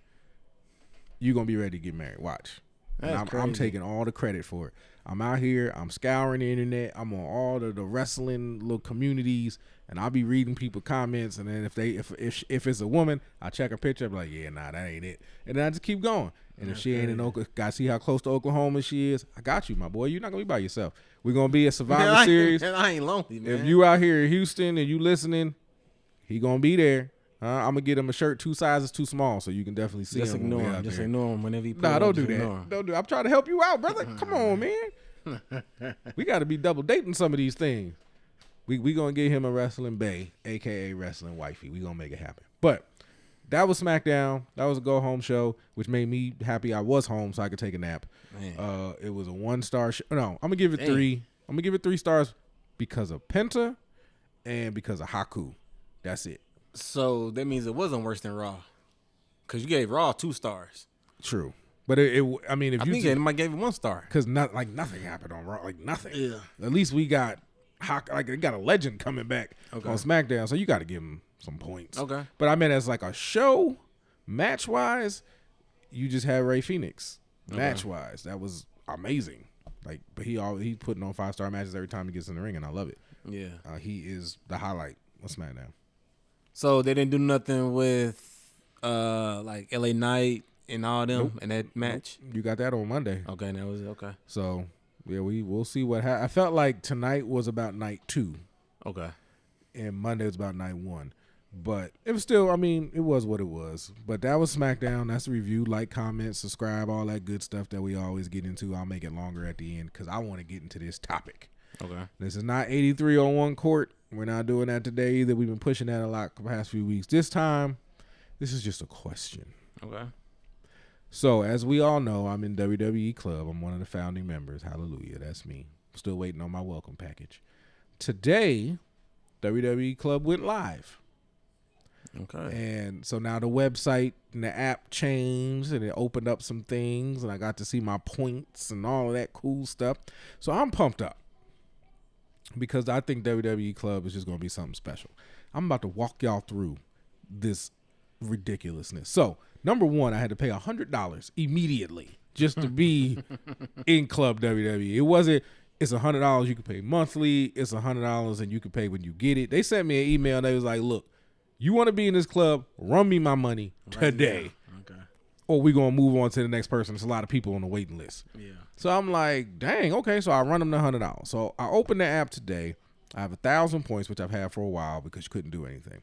you gonna be ready to get married. Watch. I'm taking all the credit for it. I'm out here. I'm scouring the internet. I'm on all the wrestling little communities, and I'll be reading people comments. And then if it's a woman, I check her picture. I'm like, yeah, nah, that ain't it. And then I just keep going. And if she ain't in Oklahoma, gotta see how close to Oklahoma she is. I got you, my boy. You're not gonna be by yourself. We're gonna be a Survivor Series. And I ain't lonely, man. If you out here in Houston and you listening, he gonna be there. I'm gonna get him a shirt 2 sizes too small, so you can definitely see just him. Just ignore him whenever he. Don't do that. Don't do. I'm trying to help you out, brother. Come on, man. We got to be double dating some of these things. We gonna get him a wrestling bae, aka wrestling wifey. We gonna make it happen. But that was SmackDown. That was a go home show, which made me happy. I was home, so I could take a nap. Man. It was a 1-star show. No, I'm gonna give it 3. I'm gonna give it 3 stars because of Penta and because of Haku. That's it. So that means it wasn't worse than Raw, because you gave Raw 2 stars. True, but I mean, if you might gave it 1 star because nothing happened on Raw, like nothing. Yeah. At least we got they got a legend coming back on SmackDown, so you got to give him some points. Okay, but I mean, as like a show, match wise, you just had Rey Fenix. Match wise, that was amazing. Like, but he's putting on 5-star matches every time he gets in the ring, and I love it. Yeah, he is the highlight of SmackDown. So they didn't do nothing with like LA Knight and all them in that match? Nope. You got that on Monday. Okay, that was it. Okay. So, yeah, we'll see what happens. I felt like tonight was about night 2. Okay. And Monday was about night 1. But it was still, I mean, it was what it was. But that was SmackDown. That's the review. Like, comment, subscribe, all that good stuff that we always get into. I'll make it longer at the end because I want to get into this topic. Okay. This is not 8301 court. We're not doing that today either. We've been pushing that a lot the past few weeks. This time, this is just a question. Okay. So, as we all know, I'm in WWE Club. I'm one of the founding members. Hallelujah. That's me. Still waiting on my welcome package. Today, WWE Club went live. Okay. And so now the website and the app changed and it opened up some things and I got to see my points and all of that cool stuff. So I'm pumped up because I think WWE Club is just going to be something special. I'm about to walk y'all through this ridiculousness. So, number one, I had to pay $100 immediately just to be in Club WWE. It wasn't, it's $100 you can pay monthly. It's $100 and you can pay when you get it. They sent me an email and they was like, look, you want to be in this club, run me my money today. Okay. Or we going to move on to the next person. There's a lot of people on the waiting list. Yeah. So I'm like, dang, okay. So I run them the $100. So I opened the app today. I have 1,000 points, which I've had for a while because you couldn't do anything.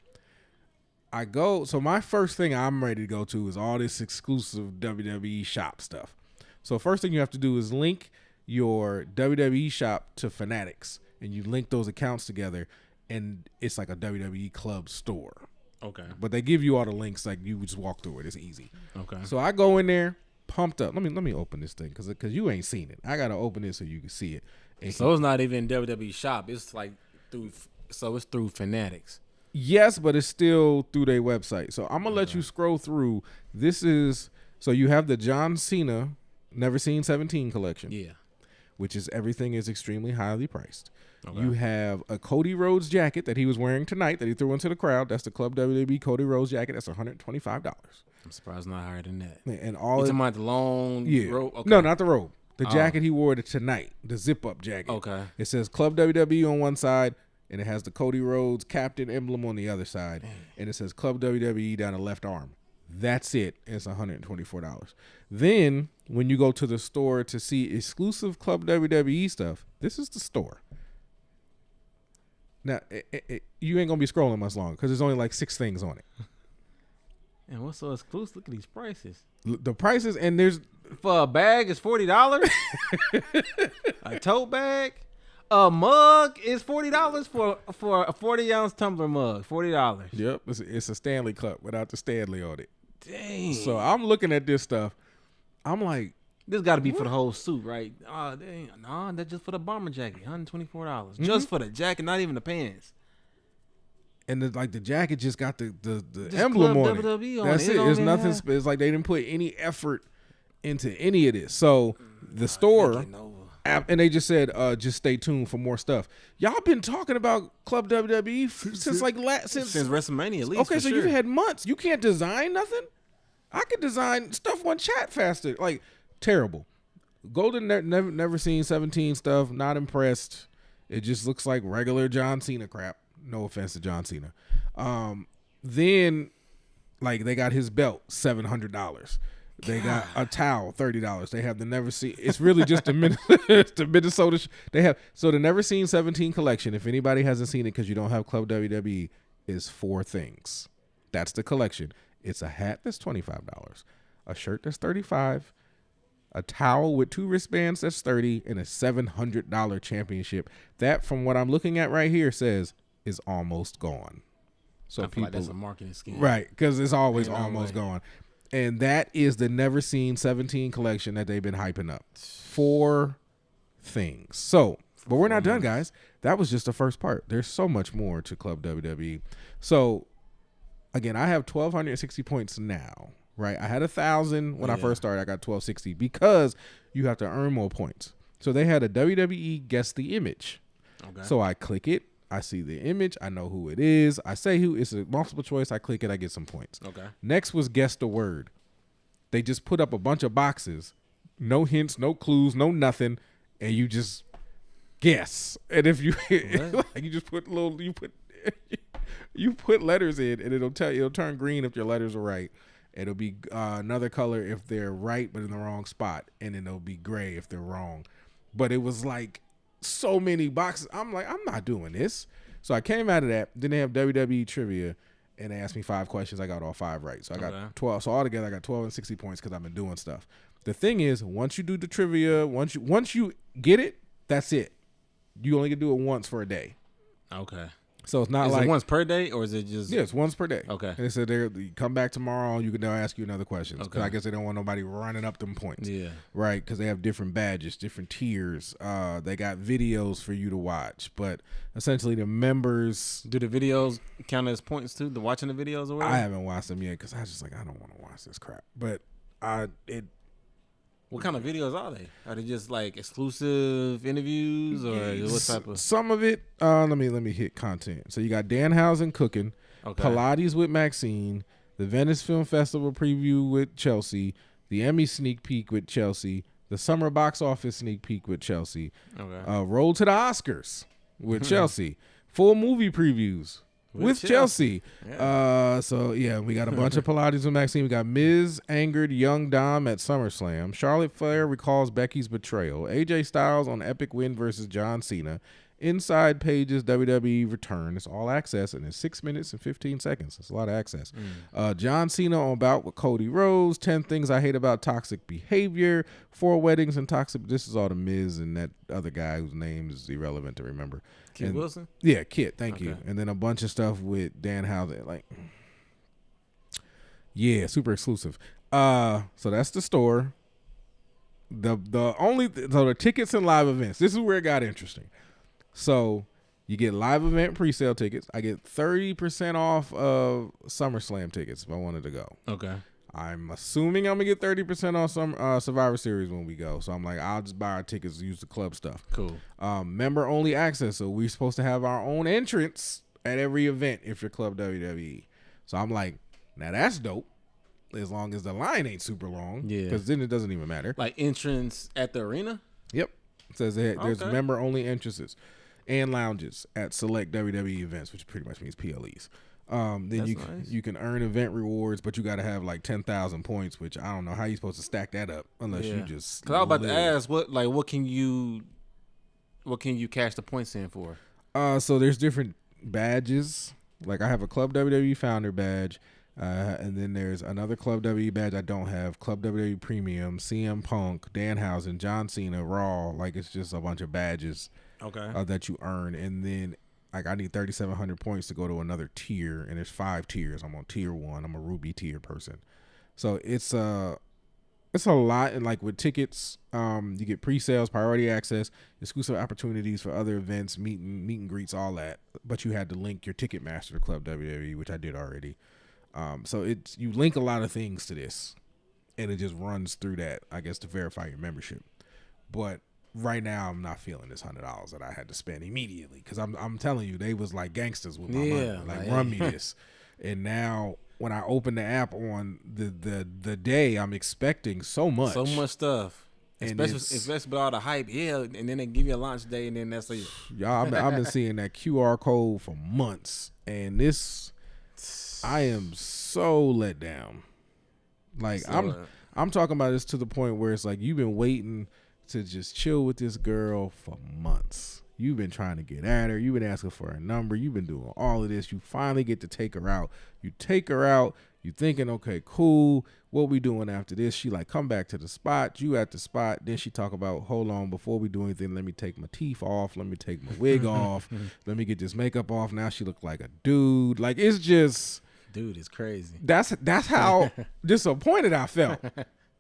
So my first thing I'm ready to go to is all this exclusive WWE shop stuff. So first thing you have to do is link your WWE shop to Fanatics, and you link those accounts together, and it's like a WWE Club store. Okay. But they give you all the links. Like, you just walk through it. It's easy. Okay. So I go in there, pumped up. Let me open this thing because you ain't seen it. I got to open it so you can see it. And so it's not even WWE shop. It's like it's through Fanatics. Yes, but it's still through their website. So I'm going to let you scroll through. So you have the John Cena Never Seen 17 collection. Yeah. Which is everything is extremely highly priced. Okay. You have a Cody Rhodes jacket that he was wearing tonight that he through into the crowd. That's the Club WWE Cody Rhodes jacket. That's $125. I'm surprised not higher than that. And all you talking about the long robe? Okay. No, not the robe. The jacket he wore tonight, the zip-up jacket. Okay. It says Club WWE on one side, and it has the Cody Rhodes captain emblem on the other side, and it says Club WWE down the left arm. That's it. It's $124. Then, when you go to the store to see exclusive Club WWE stuff, this is the store. Now, you ain't going to be scrolling much longer because there's only like 6 things on it. And what's so exclusive? Look at these prices. The prices, and there's... For a bag, it's $40. A tote bag. A mug is $40 for a 40-ounce tumbler mug. $40. Yep, it's a Stanley Cup without the Stanley on it. Dang. So I'm looking at this stuff. I'm like, this got to be for the whole suit, right? Oh, dang. No, that's just for the bomber jacket. $124. Just for the jacket, not even the pants. And the jacket just got the just emblem on WWE it. On That's it. It's nothing. It's like they didn't put any effort into any of this. So the store, and they just said, just stay tuned for more stuff. Y'all been talking about Club WWE since WrestleMania, at least. Okay, so you've had months. You can't design nothing. I could design stuff on chat faster. Like, terrible. Golden never seen 17 stuff. Not impressed. It just looks like regular John Cena crap. No offense to John Cena. Then, like, they got his belt, $700. They got a towel, $30. They have the Never Seen. It's really just the Minnesota. They have the Never Seen 17 collection. If anybody hasn't seen it because you don't have Club WWE, is 4 things. That's the collection. It's a hat that's $25, a shirt that's $35, a towel with 2 wristbands that's $30, and a $700 championship. That, from what I'm looking at right here, says is almost gone. So I feel like that's a marketing scheme, right? Because it's always almost gone. And that is the Never Seen 17 collection that they've been hyping up. 4 things. So, but we're not done, guys. That was just the first part. There's so much more to Club WWE. So, again, I have 1,260 points now, right? I had 1,000 when I first started. I got 1,260 because you have to earn more points. So they had a WWE Guess the Image. Okay. So I click it. I see the image. I know who it is. I say who. It's a multiple choice. I click it. I get some points. Okay. Next was Guess the Word. They just put up a bunch of boxes. No hints, no clues, no nothing. And you just guess. And if you like, you just put you put letters in, and it'll turn green if your letters are right. It'll be another color if they're right but in the wrong spot, and then it'll be gray if they're wrong. But it was like so many boxes. I'm like, I'm not doing this. So I came out of that. Then they have WWE trivia, and they asked me 5 questions. I got all 5 right. So I got 12. So altogether, I got 12 and 60 points because I've been doing stuff. The thing is, once you do the trivia, once you get it, that's it. You only can do it once for a day. Okay. So it's not is it once per day, or is it just? Yeah, it's once per day. Okay. And they said you come back tomorrow, you can now ask you another question. Okay. I guess they don't want nobody running up them points. Yeah. Right, because they have different badges, different tiers. They got videos for you to watch, but essentially the members. Do the videos count as points too? The watching the videos or whatever? I haven't watched them yet because I was just like, I don't want to watch this crap. But What kind of videos are they? Are they just like exclusive interviews, or what type of? Some of it. Let me hit content. So you got Danhausen cooking, Pilates with Maxine, the Venice Film Festival preview with Chelsea, the Emmy sneak peek with Chelsea, the summer box office sneak peek with Chelsea, Road to the Oscars with Chelsea, full movie previews with Chelsea. Yeah. So yeah, we got a bunch of Pilates with Maxine. We got Miz angered young Dom at SummerSlam. Charlotte Flair recalls Becky's betrayal. AJ Styles on epic win versus John Cena. Inside Pages WWE return. It's all access, and it's 6 minutes and 15 seconds. It's a lot of access. John Cena on bout with Cody Rhodes. 10 things I hate about toxic behavior. 4 weddings and toxic. This is all the Miz and that other guy whose name is irrelevant to remember. Kit Wilson? Yeah, Kit. Thank you. And then a bunch of stuff with Danhausen. Like, Yeah, super exclusive. So that's the store. The tickets and live events. This is where it got interesting. So you get live event pre-sale tickets. I get 30% off of SummerSlam tickets if I wanted to go. Okay. I'm assuming I'm gonna get 30% off some Survivor Series when we go. So I'm like, I'll just buy our tickets, use the club stuff. Cool. Member only access. So we're supposed to have our own entrance at every event if you're Club WWE. So I'm like, now that's dope. As long as the line ain't super long. Yeah. Because then it doesn't even matter. Like entrance at the arena? Yep. It says there's member only entrances and lounges at select WWE events, which pretty much means PLEs. Then you can earn event rewards, but you got to have like 10,000 points, which I don't know how you're supposed to stack that up unless you just. Because I was about to ask, what can you cash the points in for? So there's different badges. Like I have a Club WWE founder badge, and then there's another Club WWE badge I don't have. Club WWE Premium, CM Punk, Danhausen, John Cena, Raw. Like it's just a bunch of badges. Okay. That you earn, and then. Like I need 3,700 points to go to another tier, and there's 5 tiers. I'm on tier 1. I'm a Ruby tier person, so it's a lot. And like with tickets, you get pre-sales, priority access, exclusive opportunities for other events, meet and greets, all that. But you had to link your Ticketmaster to Club WWE, which I did already. So you link a lot of things to this, and it just runs through that, I guess, to verify your membership. But right now, I'm not feeling this $100 that I had to spend immediately because I'm telling you, they was like gangsters with my money, like run me this. And now when I open the app on the day, I'm expecting so much stuff, especially with all the hype. Yeah, and then they give you a launch day, and then that's it. Y'all, I've been seeing that QR code for months, and I am so let down. Like I'm talking about this to the point where it's like you've been waiting to just chill with this girl for months. You've been trying to get at her. You've been asking for her number. You've been doing all of this. You finally get to take her out. You take her out. You thinking, okay, cool. What we doing after this? She like, come back to the spot. You at the spot. Then she talk about, hold on, before we do anything, let me take my teeth off. Let me take my wig off. Let me get this makeup off. Now she look like a dude. Like it's just, dude, it's crazy. That's how disappointed I felt.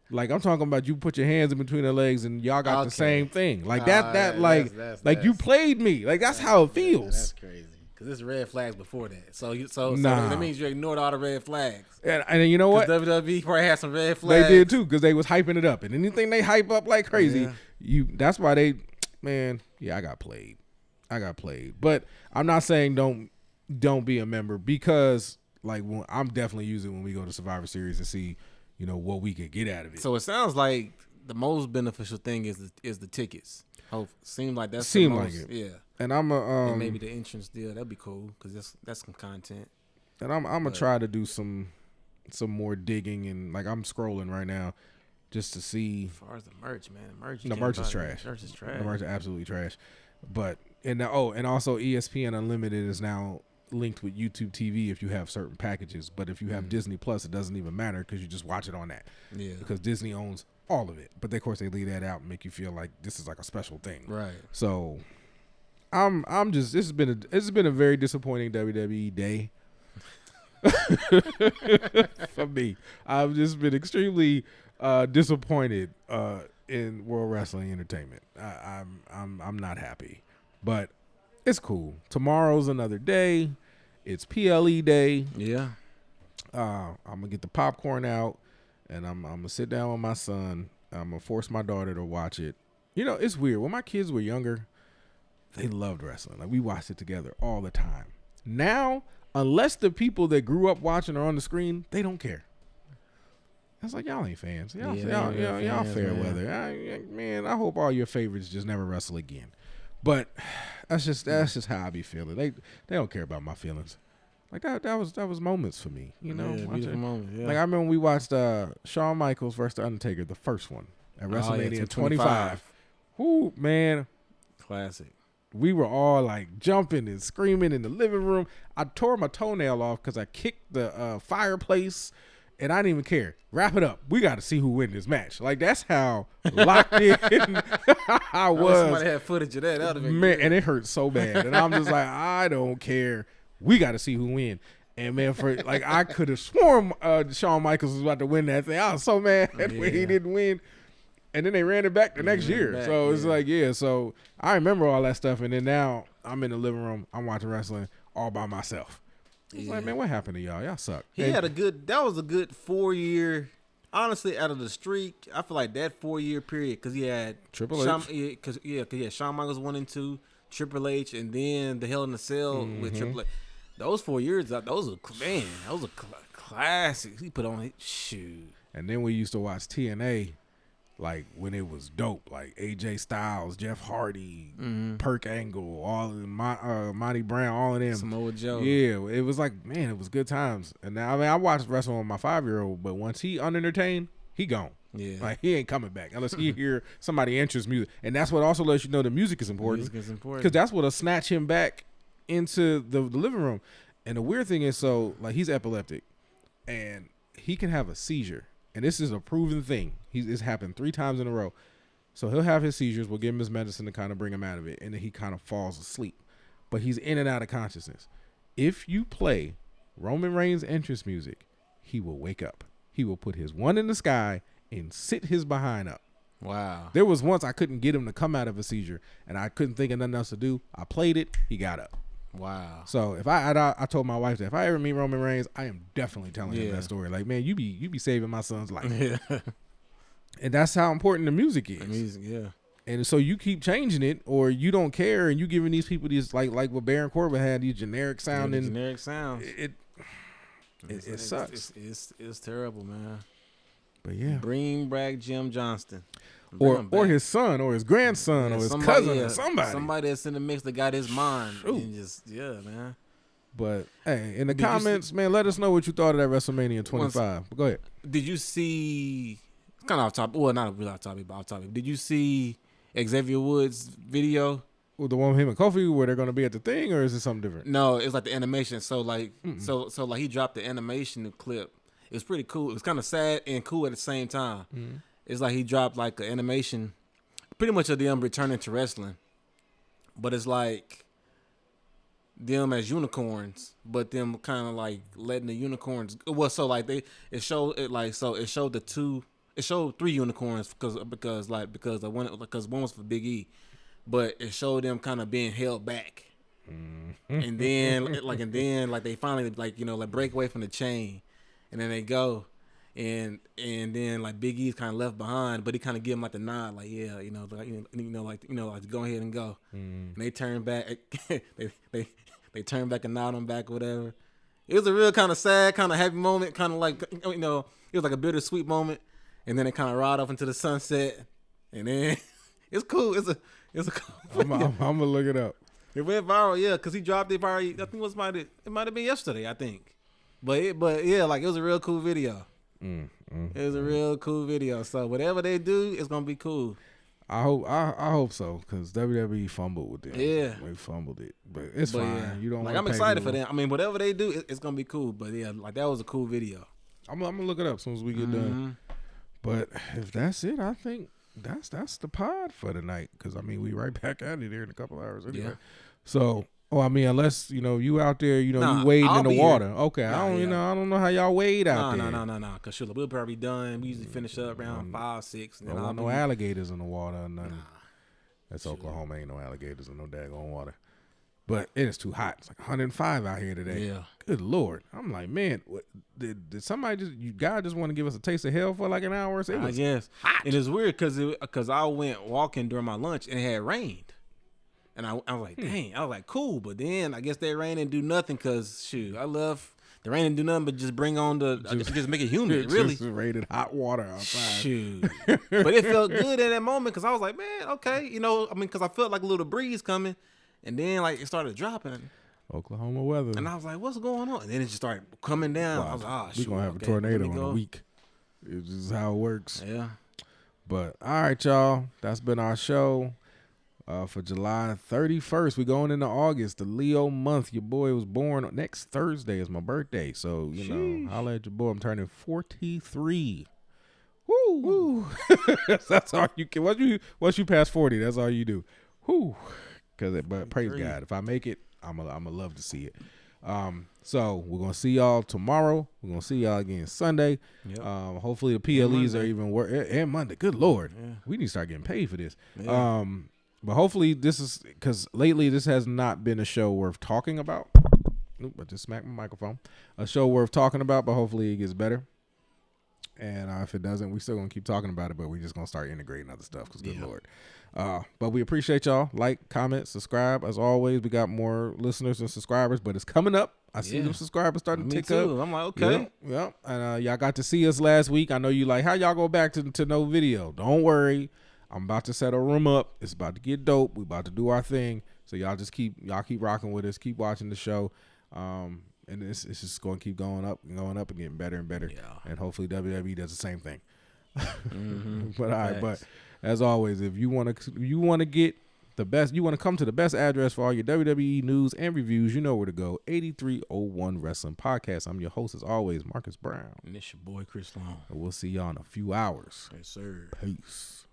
Like I'm talking about, you put your hands in between her legs and y'all got the same thing. Like that's you played me. Like that's how it feels. That's crazy. Because there's red flags before that. So that means you ignored all the red flags. And you know what? WWE probably had some red flags. They did too, because they was hyping it up. And anything they hype up like crazy, that's why I got played. But I'm not saying don't be a member, because like I'm definitely using when we go to Survivor Series and see, what we could get out of it. So it sounds like the most beneficial thing is the tickets. Seems like that's like it. Yeah. And I'm and maybe the entrance deal, that'd be cool, because that's some content. And I'm gonna try to do some more digging, and like I'm scrolling right now just to see. As far as the merch, man, the merch is trash. The merch is trash. The merch is absolutely trash. But and also ESPN Unlimited is now linked with YouTube TV if you have certain packages. But if you have Disney Plus, it doesn't even matter, because you just watch it on that. Yeah. Because Disney owns all of it. But of course they leave that out and make you feel like this is like a special thing. Right. So I'm just, this has been a very disappointing WWE day for me. I've just been extremely disappointed in World Wrestling Entertainment. I'm not happy, but it's cool. Tomorrow's another day. It's PLE day. Yeah. I'm gonna get the popcorn out, and I'm gonna sit down with my son. I'm gonna force my daughter to watch it. It's weird. When my kids were younger, they loved wrestling. Like we watched it together all the time. Now, unless the people that grew up watching are on the screen, they don't care. I was like, y'all ain't fans. Y'all fair weather. I hope all your favorites just never wrestle again. But that's just how I be feeling. They don't care about my feelings. Like that was moments for me, beautiful moments, yeah. Like I remember we watched Shawn Michaels versus The Undertaker, the first one at WrestleMania 25. Whoo, man. Classic. We were all like jumping and screaming in the living room. I tore my toenail off because I kicked the fireplace, and I didn't even care. Wrap it up. We got to see who wins this match. Like that's how locked in I was. Somebody had footage of that. Man, and it hurt so bad. And I'm just like, I don't care. We got to see who wins. And man, for like I could have sworn Shawn Michaels was about to win that thing. I was so mad when he didn't win. And then they ran it back the next year. So it's like, so I remember all that stuff. And then now I'm in the living room. I'm watching wrestling all by myself. It's like, man, what happened to y'all? Y'all suck. That was a good 4-year, honestly, out of the streak. I feel like that 4-year period, because he had Triple H. Because Shawn Michaels 1 and 2, Triple H, and then the Hell in a Cell with Triple H. Those 4 years, those are classics. He put on shoot. And then we used to watch TNA, like when it was dope, like AJ Styles, Jeff Hardy, Perk Angle, all of them, Monty Brown, all of them. Samoa Joe. Yeah, it was like, man, it was good times. And now, I mean, I watched wrestling with my 5-year-old, but once he unentertained, he gone. Yeah. Like, he ain't coming back unless he hear somebody interest music. And that's what also lets you know the music is important. Music is important. Because that's what'll snatch him back into the living room. And the weird thing is, so, like, he's epileptic, and he can have a seizure. And this is a proven thing. It's happened 3 times in a row. So he'll have his seizures. We'll give him his medicine to kind of bring him out of it. And then he kind of falls asleep. But he's in and out of consciousness. If you play Roman Reigns' entrance music, he will wake up. He will put his one in the sky and sit his behind up. Wow. There was once I couldn't get him to come out of a seizure. And I couldn't think of nothing else to do. I played it. He got up. Wow. So if I told my wife that if I ever meet Roman Reigns, I am definitely telling him that story. Like, man, you be saving my son's life. Yeah. And that's how important the music is. The music, yeah. And so you keep changing it, or you don't care, and you giving these people these like what Baron Corbin had, these generic sounding. Generic sounds. It sucks. It's terrible, man. But yeah. Bring back Jim Johnston. Or his son, or his grandson, or his cousin, or somebody. Somebody that's in the mix that got his mind. And just, man. But, hey, in the comments, man, let us know what you thought of that WrestleMania 25. Go ahead. Did you see, kind of off topic, well, not really off topic, but off topic. Did you see Xavier Woods' video? Well, the one with him and Kofi where they're going to be at the thing, or is it something different? No, it's like the animation. So, like, so like he dropped the animation clip. It was pretty cool. It was kind of sad and cool at the same time. Mm-hmm. It's like he dropped like an animation, pretty much of them returning to wrestling, but it's like them as unicorns, but them kind of like letting the unicorns. Well, so like it showed 3 unicorns because one was for Big E, but it showed them kind of being held back, and then they finally break away from the chain, and then they go. And then like Big E's kind of left behind, but he kind of give him like the nod, like go ahead and go. And they turn back, they turn back and nod him back, whatever. It was a real kind of sad, kind of happy moment, kind of like it was like a bittersweet moment. And then it kind of ride off into the sunset, and then it's cool. It's a cool. I'm gonna look it up. It went viral, yeah, because he dropped it probably. I think it might have been yesterday, I think. But yeah, like it was a real cool video. It was a real cool video. So whatever they do, it's gonna be cool. I hope so, because WWE fumbled with them. Yeah, they fumbled it, but it's fine. Yeah. You don't like. I'm excited for them. I mean, whatever they do, it's gonna be cool. But yeah, like that was a cool video. I'm gonna look it up as soon as we get done. But if that's it, I think that's the pod for tonight. Because I mean, we right back at it here in a couple hours anyway. Yeah. So. Oh, I mean, unless you out there, you wading in the water. Here. Okay, I don't know how y'all wade out there. No. Because sure, we'll probably be done. We usually finish up around 5, 6. And then no alligators in the water or nothing. Nah. That's Oklahoma. Ain't no alligators in no daggone water. But it is too hot. It's like 105 out here today. Yeah. Good Lord. I'm like, man, did somebody God just want to give us a taste of hell for like an hour? It was hot. It is weird because I went walking during my lunch and it had rained. And I was like, dang, I was like, cool. But then I guess that rain didn't do nothing because, I love the rain didn't do nothing but just bring on just make it humid, really. Just rated hot water outside. Shoot. But it felt good in that moment because I was like, man, okay. Because I felt like a little breeze coming. And then, like, it started dropping. Oklahoma weather. And I was like, what's going on? And then it just started coming down. Wow. I was like, oh, we're going to have a tornado in a week. It's just how it works. Yeah. But, all right, y'all. That's been our show. For July 31st, we're going into August, the Leo month. Your boy was born next Thursday is my birthday. So, holla at your boy. I'm turning 43. Woo! That's all you can. Once you pass 40, that's all you do. Woo! But praise God. If I make it, I'm gonna love to see it. So we're gonna see y'all tomorrow. We're gonna see y'all again Sunday. Yep. Hopefully the PLEs are even work and Monday. Good Lord, we need to start getting paid for this. Yeah. But hopefully this is because lately this has not been a show worth talking about. Nope, I just smacked my microphone. A show worth talking about, but hopefully it gets better. And if it doesn't, we still gonna keep talking about it, but we're just gonna start integrating other stuff. Cause good Lord. But we appreciate y'all. Like, comment, subscribe. As always, we got more listeners and subscribers, but it's coming up. I see them subscribers starting to tick up. I'm like, okay. Yep. And y'all got to see us last week. I know you like, how y'all go back to no video? Don't worry. I'm about to set a room up. It's about to get dope. We about to do our thing. So y'all just keep rocking with us. Keep watching the show. And it's just going to keep going up and getting better and better. Yeah. And hopefully WWE does the same thing. But all right, but as always, if you want to get the best, you want to come to the best address for all your WWE news and reviews, you know where to go. 8301 Wrestling Podcast. I'm your host as always, Marcus Brown. And it's your boy Chris Long. And we'll see y'all in a few hours. Yes, sir. Peace.